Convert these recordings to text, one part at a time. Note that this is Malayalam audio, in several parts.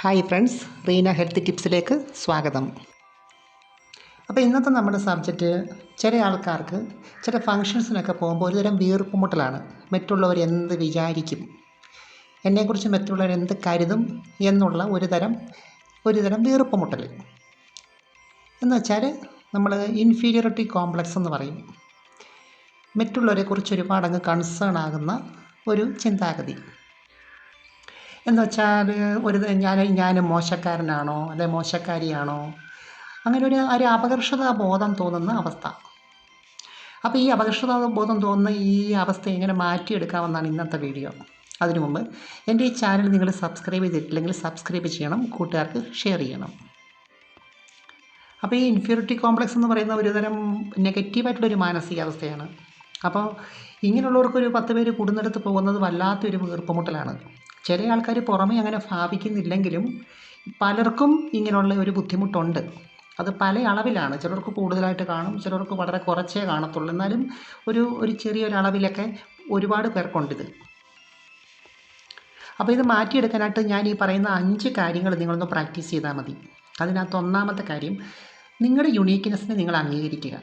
ഹായ് ഫ്രണ്ട്സ്, റീന ഹെൽത്ത് ടിപ്സിലേക്ക് സ്വാഗതം. അപ്പോൾ ഇന്നത്തെ നമ്മുടെ സബ്ജക്റ്റ് ചില ആൾക്കാർക്ക് ചില ഫങ്ഷൻസിനൊക്കെ പോകുമ്പോൾ ഒരുതരം വീർപ്പുമുട്ടലാണ്. മറ്റുള്ളവർ എന്ത് വിചാരിക്കും, എന്നെക്കുറിച്ച് മറ്റുള്ളവർ എന്ത് കരുതും എന്നുള്ള ഒരുതരം വീർപ്പുമുട്ടൽ. എന്ന് വെച്ചാൽ നമ്മൾ ഇൻഫീരിയോറിറ്റി കോംപ്ലക്സ് എന്ന് പറയും. മറ്റുള്ളവരെക്കുറിച്ച് ഒരുപാടങ്ങ് കൺസേൺ ആകുന്ന ഒരു ചിന്താഗതി. എന്ന് വെച്ചാൽ ഞാൻ മോശക്കാരനാണോ അല്ലെ മോശക്കാരിയാണോ, അങ്ങനെ ഒരു അപകർഷതാ ബോധം തോന്നുന്ന അവസ്ഥ. അപ്പോൾ ഈ അപകർഷതാ ബോധം തോന്നുന്ന ഈ അവസ്ഥ എങ്ങനെ മാറ്റിയെടുക്കാമെന്നാണ് ഇന്നത്തെ വീഡിയോ. അതിനു മുമ്പ് എൻ്റെ ഈ ചാനൽ നിങ്ങൾ സബ്സ്ക്രൈബ് ചെയ്തിട്ടില്ലെങ്കിൽ സബ്സ്ക്രൈബ് ചെയ്യണം, കൂട്ടുകാർക്ക് ഷെയർ ചെയ്യണം. അപ്പോൾ ഈ ഇൻഫീരിയോറിറ്റി കോംപ്ലക്സ് എന്ന് പറയുന്ന ഒരുതരം നെഗറ്റീവായിട്ടുള്ളൊരു മാനസികാവസ്ഥയാണ്. അപ്പോൾ ഇങ്ങനെയുള്ളവർക്കൊരു 10 പേര് കൂടുന്നിടത്ത് പോകുന്നത് വല്ലാത്തൊരു വീർപ്പുമുട്ടലാണ്. ചില ആൾക്കാർ പുറമേ അങ്ങനെ ഭാവിക്കുന്നില്ലെങ്കിലും പലർക്കും ഇങ്ങനെയുള്ള ഒരു ബുദ്ധിമുട്ടുണ്ട്. അത് പല അളവിലാണ്. ചിലർക്ക് കൂടുതലായിട്ട് കാണും, ചിലർക്ക് വളരെ കുറച്ചേ കാണത്തുള്ളൂ. എന്നാലും ഒരു ചെറിയൊരളവിലൊക്കെ ഒരുപാട് പേർക്കുണ്ടിത്. അപ്പോൾ ഇത് മാറ്റിയെടുക്കാനായിട്ട് ഞാൻ ഈ പറയുന്ന 5 കാര്യങ്ങൾ നിങ്ങളൊന്ന് പ്രാക്ടീസ് ചെയ്താൽ മതി. അതിനകത്ത് ഒന്നാമത്തെ കാര്യം, നിങ്ങളുടെ യുണീക്ക്നെസ്സിനെ നിങ്ങൾ അംഗീകരിക്കുക.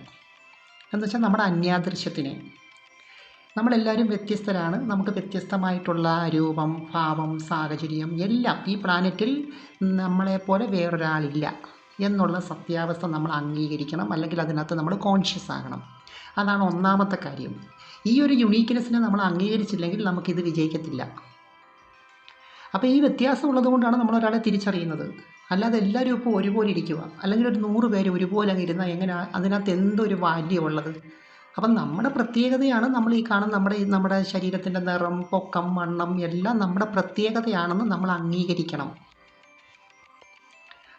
എന്ന് വെച്ചാൽ നമ്മുടെ അന്യാദൃശ്യത്തിനെ. നമ്മളെല്ലാവരും വ്യത്യസ്തരാണ്. നമുക്ക് വ്യത്യസ്തമായിട്ടുള്ള രൂപം, ഭാവം, സാഹചര്യം എല്ലാം ഈ പ്ലാനറ്റിൽ നമ്മളെപ്പോലെ വേറൊരാളില്ല എന്നുള്ള സത്യാവസ്ഥ നമ്മൾ അംഗീകരിക്കണം. അല്ലെങ്കിൽ അതിനകത്ത് നമ്മൾ കോൺഷ്യസ് ആകണം. അതാണ് ഒന്നാമത്തെ കാര്യം. ഈ ഒരു യുണീക്ക്നെസ്സിനെ നമ്മൾ അംഗീകരിച്ചില്ലെങ്കിൽ നമുക്കിത് വിജയിക്കത്തില്ല. അപ്പോൾ ഈ വ്യത്യാസം ഉള്ളതുകൊണ്ടാണ് നമ്മളൊരാളെ തിരിച്ചറിയുന്നത്. അല്ലാതെ എല്ലാവരും ഇപ്പോൾ ഒരുപോലെ ഇരിക്കുക, അല്ലെങ്കിൽ ഒരു 100 പേര് ഒരുപോലെ അങ്ങ് ഇരുന്നാൽ എങ്ങനെ അതിനകത്ത് എന്തൊരു വാല്യം ഉള്ളത്? അപ്പം നമ്മുടെ പ്രത്യേകതയാണ് നമ്മൾ ഈ കാണുന്ന നമ്മുടെ ശരീരത്തിൻ്റെ നിറം, പൊക്കം, വണ്ണം എല്ലാം നമ്മുടെ പ്രത്യേകതയാണെന്ന് നമ്മൾ അംഗീകരിക്കണം.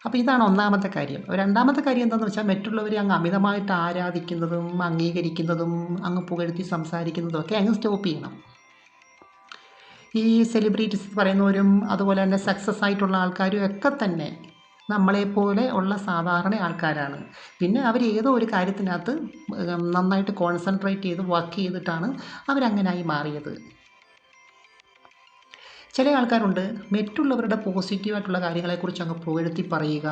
അപ്പോൾ ഇതാണ് ഒന്നാമത്തെ കാര്യം. രണ്ടാമത്തെ കാര്യം എന്താണെന്ന് വെച്ചാൽ, മറ്റുള്ളവരെ അങ്ങ് അമിതമായിട്ട് ആരാധിക്കുന്നതും അംഗീകരിക്കുന്നതും അങ്ങ് പുകഴ്ത്തി സംസാരിക്കുന്നതും ഒക്കെ അങ്ങ് സ്റ്റോപ്പ് ചെയ്യണം. ഈ സെലിബ്രിറ്റീസ് പറയുന്നവരും അതുപോലെ തന്നെ സക്സസ് ആയിട്ടുള്ള ആൾക്കാരും ഒക്കെ തന്നെ നമ്മളെപ്പോലെ ഉള്ള സാധാരണ ആൾക്കാരാണ്. പിന്നെ അവർ ഏതോ ഒരു കാര്യത്തിനകത്ത് നന്നായിട്ട് കോൺസെൻട്രേറ്റ് ചെയ്ത് വർക്ക് ചെയ്തിട്ടാണ് അവരങ്ങനായി മാറിയത്. ചില ആൾക്കാരുണ്ട് മറ്റുള്ളവരുടെ പോസിറ്റീവായിട്ടുള്ള കാര്യങ്ങളെക്കുറിച്ച് അങ്ങ് പുകഴ്ത്തി പറയുക,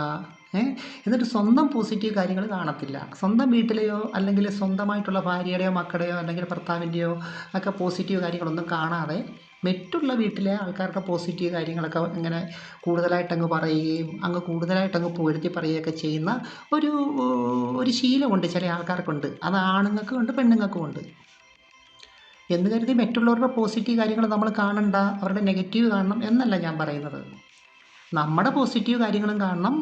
എന്നിട്ട് സ്വന്തം പോസിറ്റീവ് കാര്യങ്ങൾ കാണത്തില്ല. സ്വന്തം വീട്ടിലെയോ അല്ലെങ്കിൽ സ്വന്തമായിട്ടുള്ള ഭാര്യയുടെയോ മക്കളുടെയോ അല്ലെങ്കിൽ ഭർത്താവിൻ്റെയോ ഒക്കെ പോസിറ്റീവ് കാര്യങ്ങളൊന്നും കാണാതെ മറ്റുള്ള വീട്ടിലെ ആൾക്കാരുടെ പോസിറ്റീവ് കാര്യങ്ങളൊക്കെ ഇങ്ങനെ കൂടുതലായിട്ടങ്ങ് പറയുകയും കൂടുതലായിട്ടങ്ങ് പുകഴ്ത്തി പറയുകയൊക്കെ ചെയ്യുന്ന ഒരു ശീലമുണ്ട് ചില ആൾക്കാർക്കുണ്ട്. അത് ആണുങ്ങൾക്കും ഉണ്ട്, പെണ്ണുങ്ങൾക്കും ഉണ്ട്. എന്ന് കരുതി മറ്റുള്ളവരുടെ പോസിറ്റീവ് കാര്യങ്ങൾ നമ്മൾ കാണണ്ട, അവരുടെ നെഗറ്റീവ് കാണണം എന്നല്ല ഞാൻ പറയുന്നത്. നമ്മുടെ പോസിറ്റീവ് കാര്യങ്ങളും കാണണം,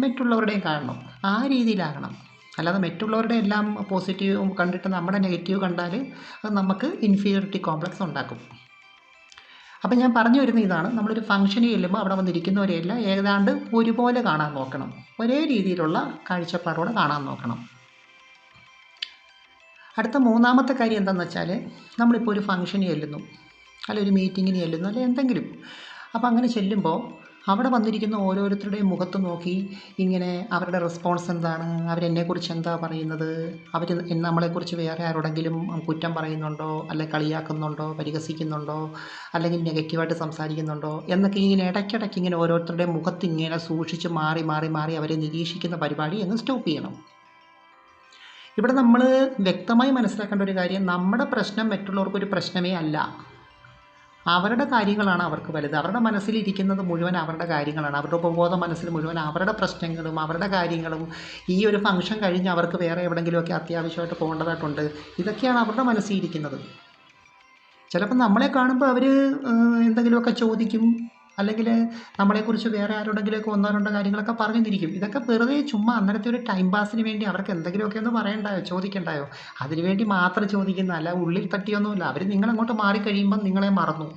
മറ്റുള്ളവരുടെയും കാണണം. ആ രീതിയിലാകണം. അല്ലാതെ മറ്റുള്ളവരുടെ എല്ലാം പോസിറ്റീവ് കണ്ടിട്ട് നമ്മുടെ നെഗറ്റീവ് കണ്ടാൽ അത് നമുക്ക് ഇൻഫീരിയോറിറ്റി കോംപ്ലക്സ് ഉണ്ടാക്കും. അപ്പം ഞാൻ പറഞ്ഞു വരുന്ന ഇതാണ്, നമ്മളൊരു ഫംഗ്ഷനിൽ ചെല്ലുമ്പോൾ അവിടെ വന്നിരിക്കുന്നവരെല്ലാം ഏതാണ്ട് ഒരുപോലെ കാണാൻ നോക്കണം. ഒരേ രീതിയിലുള്ള കാഴ്ചപ്പാടോടെ കാണാൻ നോക്കണം. അടുത്ത മൂന്നാമത്തെ കാര്യം എന്താണെന്ന് വെച്ചാൽ, നമ്മളിപ്പോൾ ഒരു ഫംഗ്ഷന് ചെല്ലുന്നു, അല്ല ഒരു മീറ്റിങ്ങിന് ചെല്ലുന്നു, അല്ലെ എന്തെങ്കിലും. അപ്പോൾ അങ്ങനെ ചെല്ലുമ്പോൾ അവിടെ വന്നിരിക്കുന്ന ഓരോരുത്തരുടെയും മുഖത്ത് നോക്കി ഇങ്ങനെ അവരുടെ റെസ്പോൺസ് എന്താണ്, അവരെന്നെക്കുറിച്ച് എന്താ പറയുന്നത്, അവർ നമ്മളെക്കുറിച്ച് വേറെ ആരോടെങ്കിലും കുറ്റം പറയുന്നുണ്ടോ, അല്ലെ കളിയാക്കുന്നുണ്ടോ, പരിഹസിക്കുന്നുണ്ടോ, അല്ലെങ്കിൽ നെഗറ്റീവായിട്ട് സംസാരിക്കുന്നുണ്ടോ എന്നൊക്കെ ഇങ്ങനെ ഇടയ്ക്കിടയ്ക്ക് ഇങ്ങനെ ഓരോരുത്തരുടെയും മുഖത്ത് ഇങ്ങനെ സൂക്ഷിച്ച് മാറി മാറി മാറി അവരെ നിരീക്ഷിക്കുന്ന പരിപാടി അങ്ങ് സ്റ്റോപ്പ് ചെയ്യണം. ഇവിടെ നമ്മൾ വ്യക്തമായി മനസ്സിലാക്കേണ്ട ഒരു കാര്യം, നമ്മുടെ പ്രശ്നം മറ്റുള്ളവർക്കൊരു പ്രശ്നമേ അല്ല. അവരുടെ കാര്യങ്ങളാണ് അവർക്ക് വലുത്. അവരുടെ മനസ്സിലിരിക്കുന്നത് മുഴുവൻ അവരുടെ കാര്യങ്ങളാണ്. അവരുടെ ഉപബോധ മനസ്സിൽ മുഴുവൻ അവരുടെ പ്രശ്നങ്ങളും അവരുടെ കാര്യങ്ങളും, ഈ ഒരു ഫംഗ്ഷൻ കഴിഞ്ഞ് അവർക്ക് വേറെ എവിടെയെങ്കിലുമൊക്കെ അത്യാവശ്യമായിട്ട് പോകേണ്ടതായിട്ടുണ്ട്, ഇതൊക്കെയാണ് അവരുടെ മനസ്സിലിരിക്കുന്നത്. ചിലപ്പോൾ നമ്മളെ കാണുമ്പോൾ അവർ എന്തെങ്കിലുമൊക്കെ ചോദിക്കും, അല്ലെങ്കിൽ നമ്മളെക്കുറിച്ച് വേറെ ആരോടെങ്കിലുമൊക്കെ 1-2 കാര്യങ്ങളൊക്കെ പറഞ്ഞിരിക്കും. ഇതൊക്കെ വെറുതെ ചുമ്മാ അന്നേരത്തെ ഒരു ടൈം പാസിന് വേണ്ടി അവർക്ക് എന്തെങ്കിലുമൊക്കെ ഒന്ന് പറയണ്ടായോ, ചോദിക്കണ്ടായോ? അതിനു വേണ്ടി മാത്രം ചോദിക്കുന്നതല്ല, ഉള്ളിൽ തട്ടിയൊന്നുമില്ല. അവർ നിങ്ങളങ്ങോട്ട് മാറിക്കഴിയുമ്പം നിങ്ങളെ മറന്നു.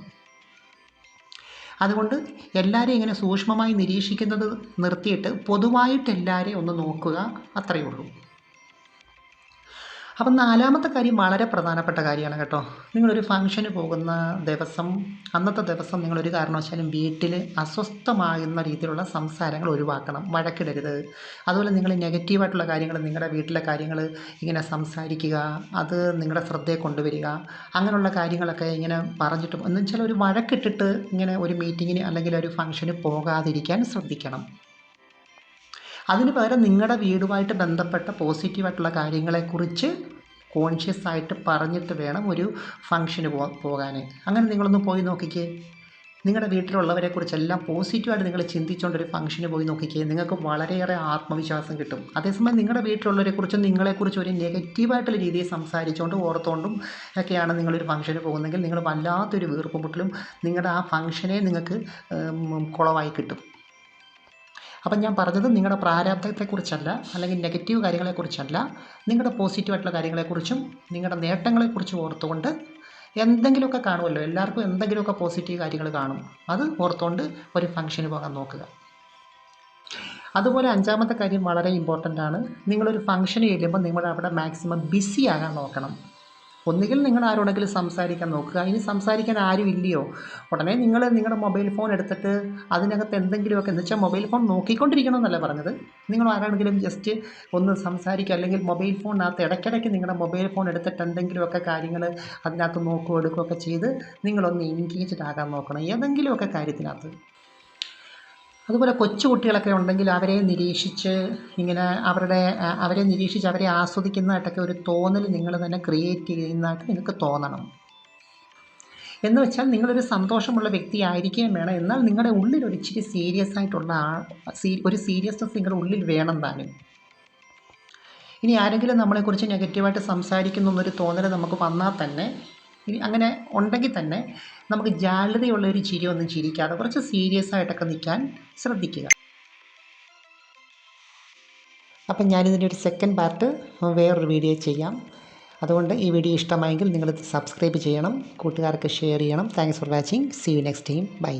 അതുകൊണ്ട് എല്ലാവരെയും ഇങ്ങനെ സൂക്ഷ്മമായി നിരീക്ഷിക്കുന്നത് നിർത്തിയിട്ട് പൊതുവായിട്ട് എല്ലാവരെയും ഒന്ന് നോക്കുക, അത്രയേ ഉള്ളൂ. അപ്പം നാലാമത്തെ കാര്യം വളരെ പ്രധാനപ്പെട്ട കാര്യമാണ് കേട്ടോ. നിങ്ങളൊരു ഫംഗ്ഷന് പോകുന്ന ദിവസം, അന്നത്തെ ദിവസം നിങ്ങളൊരു കാരണവശാലും വീട്ടിൽ അസ്വസ്ഥമാകുന്ന രീതിയിലുള്ള സംസാരങ്ങൾ ഒഴിവാക്കണം. വഴക്കിടരുത്. അതുപോലെ നിങ്ങൾ നെഗറ്റീവായിട്ടുള്ള കാര്യങ്ങൾ, നിങ്ങളുടെ വീട്ടിലെ കാര്യങ്ങൾ ഇങ്ങനെ സംസാരിക്കുക, അത് നിങ്ങളുടെ ശ്രദ്ധയെ കൊണ്ടുവരിക, അങ്ങനെയുള്ള കാര്യങ്ങളൊക്കെ ഇങ്ങനെ പറഞ്ഞിട്ട് എന്ന് വെച്ചാൽ ഒരു വഴക്കിട്ടിട്ട് ഇങ്ങനെ ഒരു മീറ്റിങ്ങിന് അല്ലെങ്കിൽ ഒരു ഫംഗ്ഷന് പോകാതിരിക്കാൻ ശ്രദ്ധിക്കണം. അതിന് പകരം നിങ്ങളുടെ വീടുമായിട്ട് ബന്ധപ്പെട്ട പോസിറ്റീവായിട്ടുള്ള കാര്യങ്ങളെക്കുറിച്ച് കോൺഷ്യസ് ആയിട്ട് പറഞ്ഞിട്ട് വേണം ഒരു ഫംഗ്ഷന് പോകാൻ. അങ്ങനെ നിങ്ങളൊന്ന് പോയി നോക്കിക്കേ. നിങ്ങളുടെ വീട്ടിലുള്ളവരെക്കുറിച്ചെല്ലാം പോസിറ്റീവായിട്ട് നിങ്ങൾ ചിന്തിച്ചുകൊണ്ടൊരു ഫംഗ്ഷന് പോയി നോക്കിക്കേ. നിങ്ങൾക്ക് വളരെയേറെ ആത്മവിശ്വാസം കിട്ടും. അതേസമയം നിങ്ങളുടെ വീട്ടിലുള്ളവരെക്കുറിച്ചും നിങ്ങളെക്കുറിച്ചും ഒരു നെഗറ്റീവായിട്ടുള്ള രീതിയിൽ സംസാരിച്ചുകൊണ്ട് ഓർത്തുകൊണ്ടും ഒക്കെയാണ് നിങ്ങളൊരു ഫംഗ്ഷന് പോകുന്നതെങ്കിൽ നിങ്ങൾ വല്ലാത്തൊരു വീർപ്പുമുട്ടലും നിങ്ങളുടെ ആ ഫംഗ്ഷനെ നിങ്ങൾക്ക് കുളമായി കിട്ടും. അപ്പം ഞാൻ പറഞ്ഞത് നിങ്ങളുടെ പ്രാരാബ്ധത്തെക്കുറിച്ചല്ല, അല്ലെങ്കിൽ നെഗറ്റീവ് കാര്യങ്ങളെക്കുറിച്ചല്ല, നിങ്ങളുടെ പോസിറ്റീവായിട്ടുള്ള കാര്യങ്ങളെക്കുറിച്ചും നിങ്ങളുടെ നേട്ടങ്ങളെക്കുറിച്ചും ഓർത്തുകൊണ്ട് എന്തെങ്കിലുമൊക്കെ കാണുമല്ലോ, എല്ലാവർക്കും എന്തെങ്കിലുമൊക്കെ പോസിറ്റീവ് കാര്യങ്ങൾ കാണും, അത് ഓർത്തുകൊണ്ട് ഒരു ഫംഗ്ഷന് പോകാൻ നോക്കുക. അതുപോലെ 5ാമത്തെ കാര്യം വളരെ ഇമ്പോർട്ടൻ്റ് ആണ്. നിങ്ങളൊരു ഫംഗ്ഷന് ചെല്ലുമ്പോൾ നിങ്ങൾ അവിടെ മാക്സിമം ബിസി ആകാൻ നോക്കണം. ഒന്നുകിൽ നിങ്ങൾ ആരോടെങ്കിലും സംസാരിക്കാൻ നോക്കുക. ഇനി സംസാരിക്കാൻ ആരും ഇല്ലയോ, ഉടനെ നിങ്ങൾ നിങ്ങളുടെ മൊബൈൽ ഫോൺ എടുത്തിട്ട് അതിനകത്ത് എന്തെങ്കിലുമൊക്കെ, എന്ന് വെച്ചാൽ മൊബൈൽ ഫോൺ നോക്കിക്കൊണ്ടിരിക്കണമെന്നല്ല പറഞ്ഞത്, നിങ്ങൾ ആരാണെങ്കിലും ജസ്റ്റ് ഒന്ന് സംസാരിക്കുക. അല്ലെങ്കിൽ മൊബൈൽ ഫോണിനകത്ത് ഇടയ്ക്കിടയ്ക്ക് നിങ്ങളുടെ മൊബൈൽ ഫോൺ എടുത്തിട്ട് എന്തെങ്കിലുമൊക്കെ കാര്യങ്ങൾ അതിനകത്ത് നോക്കുകയോ എടുക്കുകയൊക്കെ ചെയ്ത് നിങ്ങളൊന്ന് എൻഗേജ്ഡ് ആകാൻ നോക്കണം ഏതെങ്കിലുമൊക്കെ കാര്യത്തിനകത്ത്. അതുപോലെ കൊച്ചു കുട്ടികളൊക്കെ ഉണ്ടെങ്കിൽ അവരെ നിരീക്ഷിച്ച് ഇങ്ങനെ അവരെ നിരീക്ഷിച്ച് അവരെ ആസ്വദിക്കുന്നതായിട്ടൊക്കെ ഒരു തോന്നൽ നിങ്ങൾ തന്നെ ക്രിയേറ്റ് ചെയ്യുന്നതായിട്ട് നിങ്ങൾക്ക് തോന്നണം. എന്ന് വെച്ചാൽ നിങ്ങളൊരു സന്തോഷമുള്ള വ്യക്തി ആയിരിക്കുകയും വേണം, എന്നാൽ നിങ്ങളുടെ ഉള്ളിൽ ഒരു ഇച്ചിരി സീരിയസ് ആയിട്ടുള്ള ഒരു സീരിയസ്നെസ് നിങ്ങളുടെ ഉള്ളിൽ വേണം താനും. ഇനി ആരെങ്കിലും നമ്മളെക്കുറിച്ച് നെഗറ്റീവായിട്ട് സംസാരിക്കുന്നു എന്നൊരു തോന്നൽ നമുക്ക് വന്നാൽ തന്നെ, അങ്ങനെ ഉണ്ടെങ്കിൽ തന്നെ നമുക്ക് ജാള്യതയുള്ളൊരു ചിരി ഒന്നും ചിരിക്കാതെ കുറച്ച് സീരിയസ് ആയിട്ടൊക്കെ നിൽക്കാൻ ശ്രദ്ധിക്കുക. അപ്പം ഞാനിതിൻ്റെ ഒരു സെക്കൻഡ് പാർട്ട് വേറൊരു വീഡിയോ ചെയ്യാം. അതുകൊണ്ട് ഈ വീഡിയോ ഇഷ്ടമായെങ്കിൽ നിങ്ങൾ സബ്സ്ക്രൈബ് ചെയ്യണം, കൂട്ടുകാർക്ക് ഷെയർ ചെയ്യണം. Thanks for watching. See you next time. By.